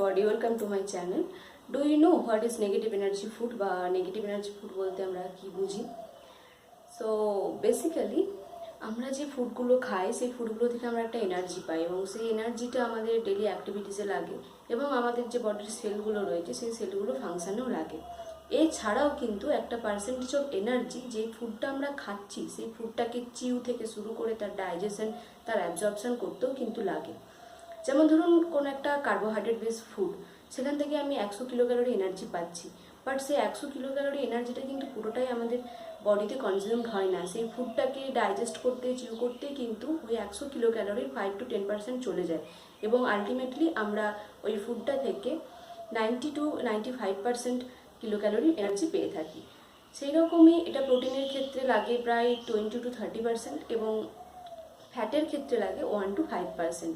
everybody, welcome to my channel. Do you know what is negative energy food বা negative energy food বলতে আমরা কি বুঝি? So basically আমরা যে ফুডগুলো খাই সেই ফুডগুলো থেকে আমরা একটা এনার্জি পাই এবং সেই এনার্জিটা আমাদের ডেলি অ্যাক্টিভিটিসে লাগে এবং আমাদের যে বডির সেলগুলো রয়েছে সেই সেলগুলো ফাংশনেও লাগে। এছাড়াও কিন্তু একটা পার্সেন্টেজ অফ এনার্জি যে ফুডটা আমরা খাচ্ছি সেই ফুডটাকে চিউ থেকে শুরু করে তার ডাইজেশন, তার অ্যাবজর্পশন করতেও কিন্তু লাগে। যেমন ধরুন কোনো একটা কার্বোহাইড্রেট বেস ফুড, সেখান থেকে আমি 100 কিলো ক্যালোরি এনার্জি পাচ্ছি, বাট সেই 100 কিলো ক্যালোরি এনার্জিটা কিন্তু পুরোটাই আমাদের বডিতে কনজিউমড হয় না। সেই ফুডটাকে ডাইজেস্ট করতে, চিউ করতে কিন্তু ওই 100 কিলো ক্যালোরির 5 to 10% চলে যায় এবং আলটিমেটলি আমরা ওই ফুডটা থেকে 90 to 95% কিলো ক্যালোরি এনার্জি পেয়ে থাকি। সেই রকমই এটা প্রোটিনের ক্ষেত্রে লাগে প্রায় 20 to 30% এবং ফ্যাটের ক্ষেত্রে লাগে 1 to 5%।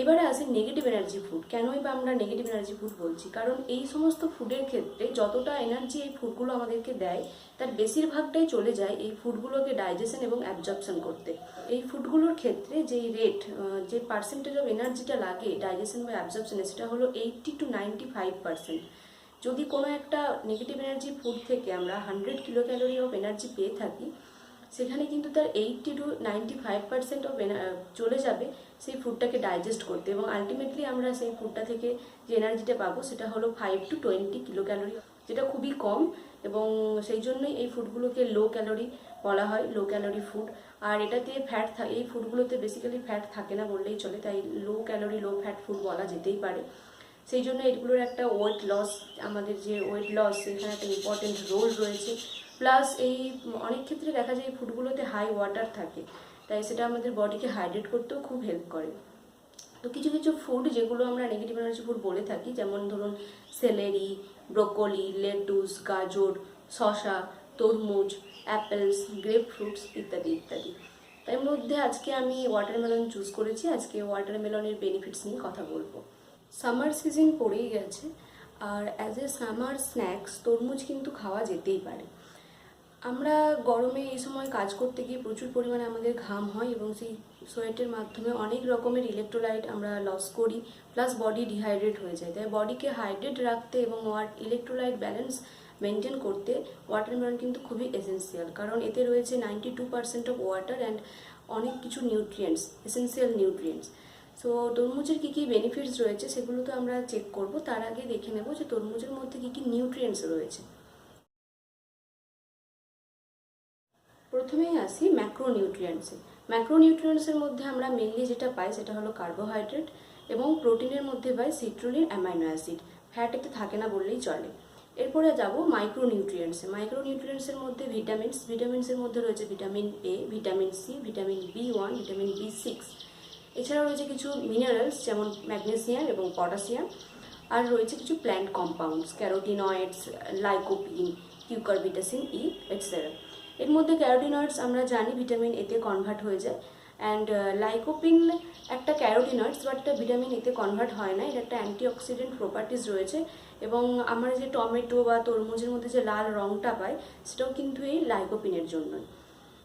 এবারে আসে নেগেটিভ এনার্জি ফুড। কেনই বা আমরা নেগেটিভ এনার্জি ফুড বলছি? কারণ এই সমস্ত ফুডের ক্ষেত্রে যতটা এনার্জি এই ফুডগুলো আমাদেরকে দেয় তার বেশিরভাগটাই চলে যায় এই ফুডগুলোকে ডাইজেশন এবং অ্যাবজর্পশন করতে। এই ফুডগুলোর ক্ষেত্রে যেই রেট, যে পার্সেন্টেজ অফ এনার্জিটা লাগে ডাইজেশন বা অ্যাবজর্পশনে, সেটা হলো 80 to 95%। যদি কোনো একটা নেগেটিভ এনার্জি ফুড থেকে আমরা 100 কিলো ক্যালোরি অফ এনার্জি পেয়ে থাকি, সেখানে কিন্তু তার 80 to 95% অফ চলে যাবে সেই ফুডটাকে ডাইজেস্ট করতে এবং আলটিমেটলি আমরা সেই ফুডটা থেকে যে এনার্জিটা পাবো সেটা হলো 5 to 20 কিলো ক্যালোরি, যেটা খুবই কম এবং সেই জন্যই এই ফুডগুলোকে লো ক্যালোরি বলা হয়, লো ক্যালোরি ফুড। আর এটাতে ফ্যাট এই ফুডগুলোতে বেসিক্যালি ফ্যাট থাকে না বললেই চলে, তাই low calorie low fat food বলা যেতেই পারে। সেই জন্য এগুলোর একটা ওয়েট লস, আমাদের যে ওয়েট লস সেখানে একটা ইম্পর্টেন্ট রোল রয়েছে। প্লাস এই অনেক ক্ষেত্রে দেখা যায় এই ফুডগুলোতে হাই ওয়াটার থাকে, তাই সেটা আমাদের বডিকে হাইড্রেট করতেও খুব হেল্প করে। তো কিছু কিছু ফুড যেগুলো আমরা নেগেটিভ এনার্জি ফুড বলে থাকি, যেমন ধরুন সেলেরি, ব্রোকলি, লেটুস, গাজর, শসা, তরমুজ, অ্যাপেলস, গ্রেপ ফ্রুটস ইত্যাদি ইত্যাদি। তার মধ্যে আজকে আমি ওয়াটারমেলন চুজ করেছি। আজকে ওয়াটারমেলনের বেনিফিটস নিয়ে কথা বলবো। সামার সিজন পড়েই গেছে আর অ্যাজ এ সামার স্ন্যাক্স তরমুজ কিন্তু খাওয়া যেতেই পারে। আমরা গরমে এই সময় কাজ করতে গিয়ে প্রচুর পরিমাণে আমাদের ঘাম হয় এবং সেই সোয়েটের মাধ্যমে অনেক রকমের ইলেকট্রোলাইট আমরা লস করি, প্লাস বডি ডিহাইড্রেট হয়ে যায়। তাই বডিকে হাইড্রেট রাখতে এবং ইলেকট্রোলাইট ব্যালেন্স মেনটেন করতে ওয়াটারমেলন কিন্তু খুবই এসেন্সিয়াল, কারণ এতে রয়েছে 92% অফ ওয়াটার অ্যান্ড অনেক কিছু নিউট্রিয়েন্টস, এসেন্সিয়াল নিউট্রিয়েন্টস। সো তরমুজের কী কী বেনিফিটস রয়েছে সেগুলো তো আমরা চেক করব, তার আগে দেখে নেব যে তরমুজের মধ্যে কী কী নিউট্রিয়েন্টস রয়েছে। প্রথমেই আসি ম্যাক্রোনিউট্রিয়েন্টসে। ম্যাক্রোনিউট্রিয়েন্টসের মধ্যে আমরা মেনলি যেটা পাই সেটা হলো কার্বোহাইড্রেট এবং প্রোটিনের মধ্যে পাই সিট্রুলিন, অ্যামাইনো অ্যাসিড। ফ্যাট এতে থাকে না বললেই চলে। এরপরে যাব মাইক্রোনিউট্রিয়েন্টসে। মাইক্রোনিউট্রিয়েন্টসের মধ্যে ভিটামিনসের মধ্যে রয়েছে vitamin A, vitamin C, vitamin B one, vitamin বি6। এছাড়াও রয়েছে কিছু মিনারেলস যেমন ম্যাগনেসিয়াম এবং পটাশিয়াম। আর রয়েছে কিছু plant compounds, carotenoids, lycopene, cucurbitacin E etcetera. এর মধ্যে ক্যারোটিনয়েডস আমরা জানি ভিটামিন এতে কনভার্ট হয়ে যায়, অ্যান্ড লাইকোপিন একটা ক্যারোটিনয়েডস, বাট এটা ভিটামিন এতে কনভার্ট হয় না। এটা একটা অ্যান্টিঅক্সিডেন্ট প্রপার্টিস রয়েছে এবং আমরা যে টমেটো বা তরমুজের মধ্যে যে লাল রঙটা পাই সেটাও কিন্তু এই লাইকোপিনের জন্যই।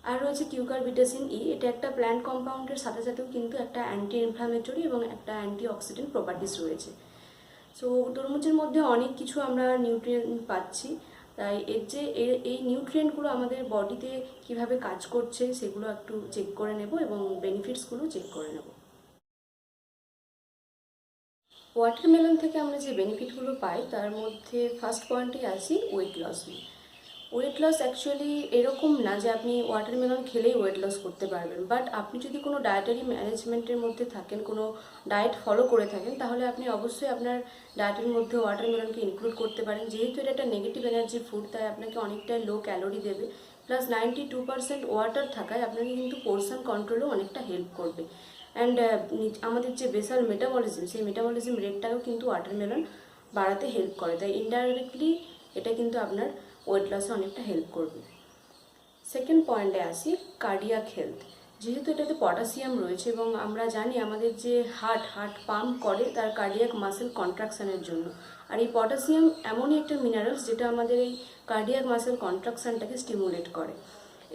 আর রয়েছে কিউকারবিটাসিন ই, এটা একটা প্ল্যান্ট কম্পাউন্ডের সাথে সাথেও কিন্তু একটা অ্যান্টি ইনফ্লামেটরি এবং একটা অ্যান্টিঅক্সিডেন্ট প্রপার্টিস রয়েছে। সো তরমুজের মধ্যে অনেক কিছু আমরা নিউট্রিয়েন্ট পাচ্ছি, তাই এই নিউট্রিয়েন্টগুলো আমাদের বডিতে কিভাবে কাজ করছে সেগুলো একটু চেক করে নেব এবং বেনিফিটসগুলো চেক করে নেব। ওয়াটারমেলন থেকে আমরা যে বেনিফিটগুলো পাই তার মধ্যে ফার্স্ট পয়েন্টে আসি ওয়েট লস নিয়ে। ওয়েট লস অ্যাকচুয়ালি এরকম না যে আপনি ওয়াটারমেলন খেলেই ওয়েট লস করতে পারবেন, বাট আপনি যদি কোনো ডায়েটারি ম্যানেজমেন্টের মধ্যে থাকেন, কোনো ডায়েট ফলো করে থাকেন, তাহলে আপনি অবশ্যই আপনার ডায়েটের মধ্যে ওয়াটারমেলনকে ইনক্লুড করতে পারেন। যেহেতু এটা একটা নেগেটিভ এনার্জি ফুড, তাই আপনাকে অনেকটাই লো ক্যালোরি দেবে, প্লাস 92% ওয়াটার থাকায় আপনাকে কিন্তু পোর্শন কন্ট্রোলেও অনেকটা হেল্প করবে। অ্যান্ড আমাদের যে বেসাল মেটাবলিজম, সেই মেটাবলিজম রেটটাও কিন্তু ওয়াটারমেলন বাড়াতে হেল্প করে, তাই ইনডাইরেক্টলি এটা কিন্তু আপনার ওয়েট লসে অনেকটা হেল্প করবে। সেকেন্ড পয়েন্টে আসি কার্ডিয়াক হেলথ। যেহেতু এটাতে পটাশিয়াম রয়েছে এবং আমরা জানি আমাদের যে হার্ট পাম্প করে তার কার্ডিয়াক মাসেল কন্ট্রাকশানের জন্য, আর এই পটাশিয়াম এমনই একটা মিনারেলস যেটা আমাদের এই কার্ডিয়াক মাসেল কন্ট্রাকশানটাকে স্টিমুলেট করে।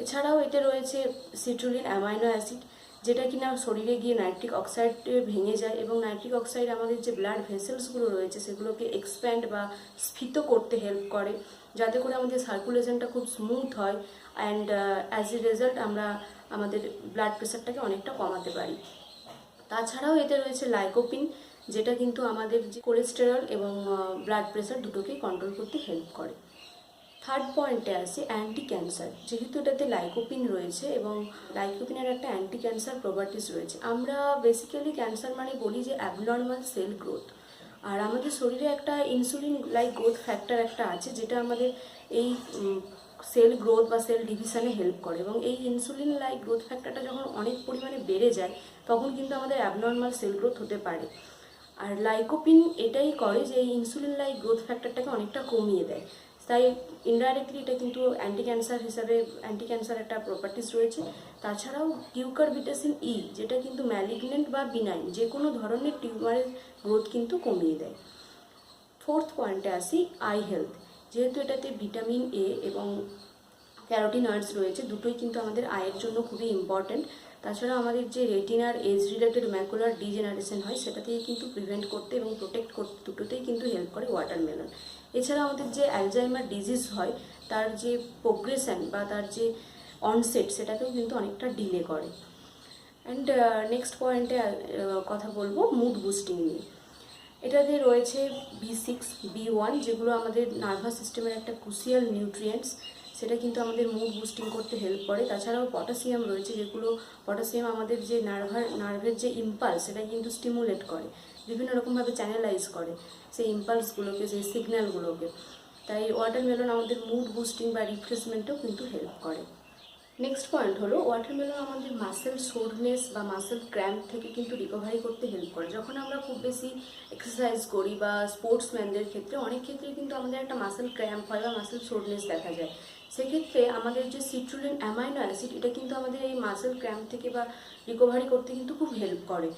এছাড়াও এতে রয়েছে সিট্রুলিন, অ্যামাইনো অ্যাসিড, যেটা কিনা শরীরে গিয়ে নাইট্রিক অক্সাইড ভেঙে যায়, এবং নাইট্রিক অক্সাইড আমাদের যে ব্লাড ভেসেলসগুলো রয়েছে সেগুলোকে এক্সপ্যান্ড বা স্ফীত করতে হেল্প করে, যাতে করে আমাদের সার্কুলেশনটা খুব স্মুথ হয়, অ্যান্ড অ্যাজ এ রেজাল্ট আমরা আমাদের ব্লাড প্রেশারটাকে অনেকটা কমাতে পারি। তাছাড়াও এতে রয়েছে লাইকোপিন, যেটা কিন্তু আমাদের যে কোলেস্টেরল এবং ব্লাড প্রেশার দুটোকেই কন্ট্রোল করতে হেল্প করে। থার্ড পয়েন্টে আসি অ্যান্টি ক্যান্সার। যেহেতু এটাতে লাইকোপিন রয়েছে এবং লাইকোপিনের একটা অ্যান্টি ক্যান্সার প্রপার্টিস রয়েছে, আমরা বেসিক্যালি ক্যান্সার মানে বলি যে অ্যাবনর্মাল সেল গ্রোথ। আর আমাদের শরীরে একটা ইনসুলিন লাইক গ্রোথ ফ্যাক্টর একটা আছে, যেটা আমাদের এই সেল গ্রোথ বা সেল ডিভিশনে হেল্প করে, এবং এই ইনসুলিন লাইক গ্রোথ ফ্যাক্টরটা যখন অনেক পরিমাণে বেড়ে যায় তখন কিন্তু আমাদের অ্যাবনর্মাল সেল গ্রোথ হতে পারে। আর লাইকোপিন এটাই করে যে এই ইনসুলিন লাইক গ্রোথ ফ্যাক্টরটাকে অনেকটা কমিয়ে দেয়, তাই ইনডাইরেক্টলি এটা কিন্তু অ্যান্টি ক্যান্সার হিসাবে অ্যান্টি ক্যান্সার একটা প্রপার্টিস রয়েছে। তাছাড়াও কিউকারবিটাসিন ই, যেটা কিন্তু ম্যালিগনেন্ট বা বিনাইন যে কোনো ধরনের টিউমারের গ্রোথ কিন্তু কমিয়ে দেয়। ফোর্থ পয়েন্টে আসি আই হেলথ। যেহেতু এটাতে ভিটামিন এ এবং ক্যারোটিনয়েডস রয়েছে, দুটোই কিন্তু আমাদের আয়ের জন্য খুবই ইম্পর্ট্যান্ট। তাছাড়া আমাদের যে রেটিনার এজ রিলেটেড ম্যাকুলার ডিজেনারেশন হয় সেটা থেকে কিন্তু প্রিভেন্ট করতে এবং প্রোটেক্ট করতে দুটোতেই কিন্তু হেল্প করে ওয়াটারমেলন। এছাড়া আমাদের যে অ্যালজাইমার ডিজিজ হয় তার যে প্রোগ্রেশন বা তার যে অনসেট সেটাকেও কিন্তু অনেকটা ডিলে করে। অ্যান্ড নেক্সট পয়েন্টে কথা বলবো মুড বুস্টিং নিয়ে। এটাতে রয়েছে B6, B1, যেগুলো আমাদের নার্ভাস সিস্টেমের একটা ক্রুশিয়াল নিউট্রিয়েন্টস, সেটা কিন্তু আমাদের মুড বুস্টিং করতে হেল্প করে। তাছাড়াও পটাশিয়াম রয়েছে, যেগুলো পটাশিয়াম আমাদের যে নার্ভের যে ইম্পালস সেটা কিন্তু স্টিমুলেট করে, বিভিন্ন রকমভাবে চ্যানেলাইজ করে সেই ইম্পালসগুলোকে, সেই সিগন্যালগুলোকে। তাই ওয়াটারমেলন আমাদের মুড বুস্টিং বা রিফ্রেশমেন্টেও কিন্তু হেল্প করে। নেক্সট পয়েন্ট হলো ওয়াটারমেলন আমাদের মাসেল সোরনেস বা মাসেল ক্র্যাম্প থেকে কিন্তু রিকভারি করতে হেল্প করে। যখন আমরা খুব বেশি এক্সারসাইজ করি বা স্পোর্টসম্যানদের ক্ষেত্রে অনেক ক্ষেত্রেই কিন্তু আমাদের একটা মাসেল ক্র্যাম্প হয় বা মাসেল সোরনেস দেখা যায়, সেক্ষেত্রে আমাদের যে সিট্রুলিন অ্যামাইনো অ্যাসিড এটা কিন্তু আমাদের এই মাসেল ক্র্যাম্প থেকে বা রিকভারি করতে কিন্তু খুব হেল্প করে।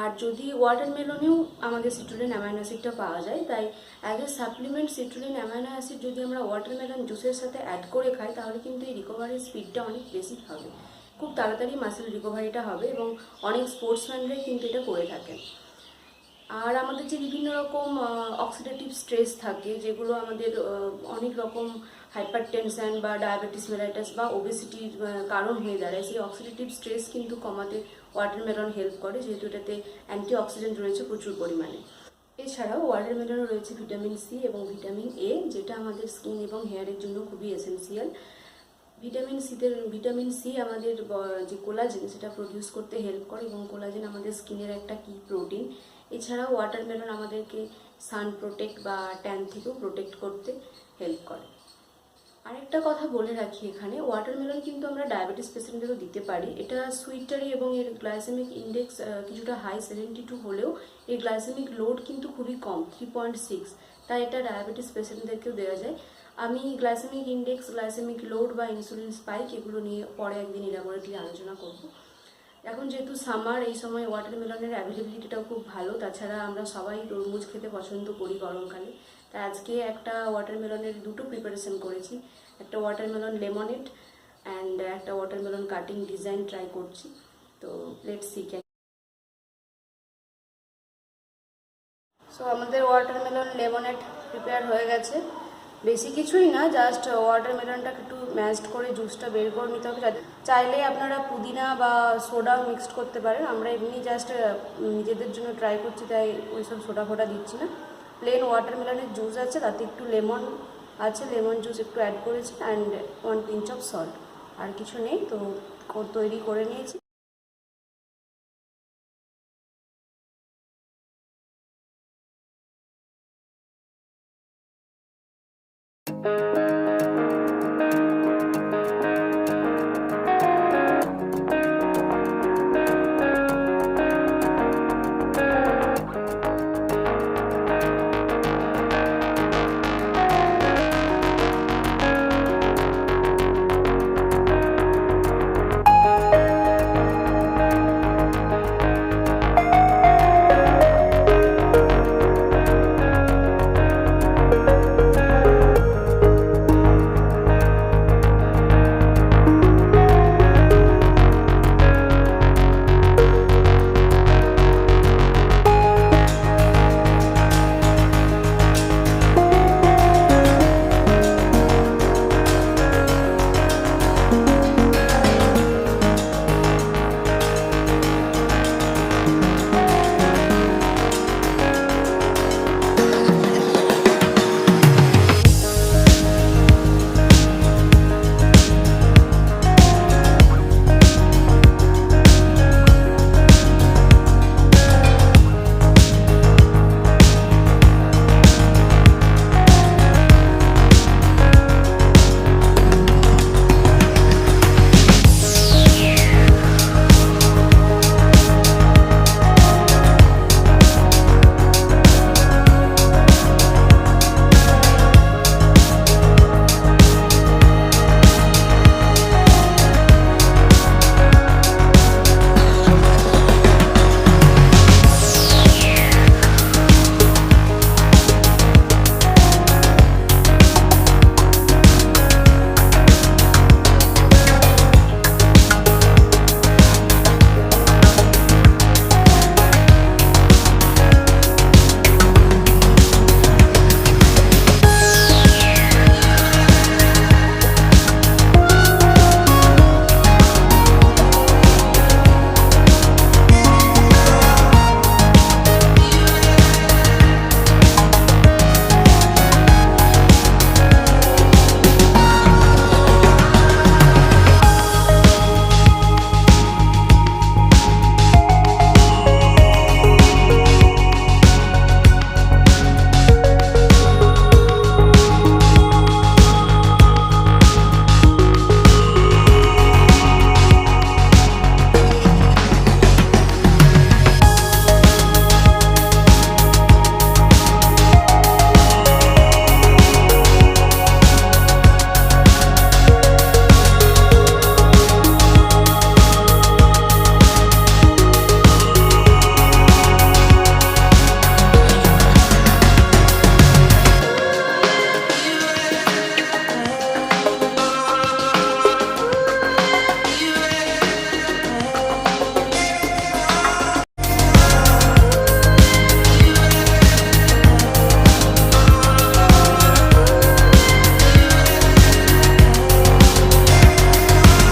আর যদি ওয়াটারমেলনেও আমাদের সিট্রুলিন অ্যামাইনো অ্যাসিডটা পাওয়া যায়, তাই as a supplement citrulline amino acid যদি আমরা ওয়াটারমেলন জুসের সাথে অ্যাড করে খাই তাহলে কিন্তু এই রিকভারির স্পিডটা অনেক বেশি হবে, খুব তাড়াতাড়ি মাসেল রিকভারিটা হবে, এবং অনেক স্পোর্টসম্যানরাই কিন্তু এটা করে থাকেন। আর আমাদের যে বিভিন্ন রকম অক্সিডেটিভ স্ট্রেস থাকে, যেগুলো আমাদের অনেক রকম হাইপার টেনশন বা ডায়াবেটিস মেলাইটাস বা ওবেসিটির কারণ হয়ে দাঁড়ায়, সেই অক্সিডেটিভ স্ট্রেস কিন্তু কমাতে ওয়াটারমেলন হেল্প করে, যেহেতু এটাতে অ্যান্টিঅক্সিডেন্ট রয়েছে প্রচুর পরিমাণে। এছাড়াও ওয়াটারমেলনে রয়েছে ভিটামিন সি এবং ভিটামিন এ, যেটা আমাদের স্কিন এবং হেয়ারের জন্য খুবই এসেন্সিয়াল। ভিটামিন সি আমাদের যে কোলাজেন সেটা প্রডিউস করতে হেল্প করে, এবং কোলাজেন আমাদের স্কিনের একটা কি প্রোটিন। এছাড়াও ওয়াটারমেলন আমাদেরকে সান প্রোটেক্ট বা ট্যান থেকেও প্রোটেক্ট করতে হেল্প করে। আরেকটা কথা বলে রাখি, এখানে ওয়াটারমেলন কিন্তু আমরা ডায়াবেটিস পেশেন্টদেরও দিতে পারি। এটা সুইটারি এবং এর গ্লাইসেমিক ইন্ডেক্স কিছুটা হাই 72 হলেও এর গ্লাইসেমিক লোড কিন্তু খুবই কম 3.6, তাই এটা ডায়াবেটিস পেশেন্টদেরকেও দেওয়া যায়। আমি গ্লাইসেমিক ইন্ডেক্স, গ্লাইসেমিক লোড বা ইনসুলিন স্পাইক এগুলো নিয়ে পরে একদিন ইলাবোরেটলি আলোচনা করব। এখন যেহেতু সামার, এই সময় ওয়াটারমেলনের অ্যাভেলেবিলিটিটাও খুব ভালো। তাছাড়া আমরা সবাই তরমুজ খেতে পছন্দ করি গরমকালে, তাই আজকে একটা ওয়াটারমেলনের দুটো প্রিপারেশন করেছি, একটা ওয়াটারমেলন লেমনেড অ্যান্ড একটা ওয়াটারমেলন কাটিং ডিজাইন ট্রাই করছি। তো লেটস সি। সো আমাদের ওয়াটারমেলন লেমনেড প্রিপেয়ার হয়ে গেছে। বেশি কিছুই না, জাস্ট ওয়াটারমেলনটাকে একটু ম্যাশড করে জুসটা বের করে নিতে হবে। চাইলে আপনারা পুদিনা বা সোডা মিক্সড করতে পারেন, আমরা এমনি জাস্ট নিজেদের জন্য ট্রাই করছি, তাই ওইসব সোডা ফোডা দিচ্ছি না। প্লেন ওয়াটারমেলনের জুস আছে, তাতে একটু লেমন আছে, লেমন জুস একটু অ্যাড করেছি, অ্যান্ড 1 পিঞ্চ অফ সল্ট, আর কিছু নেই। তো তৈরি করে নিয়েছি।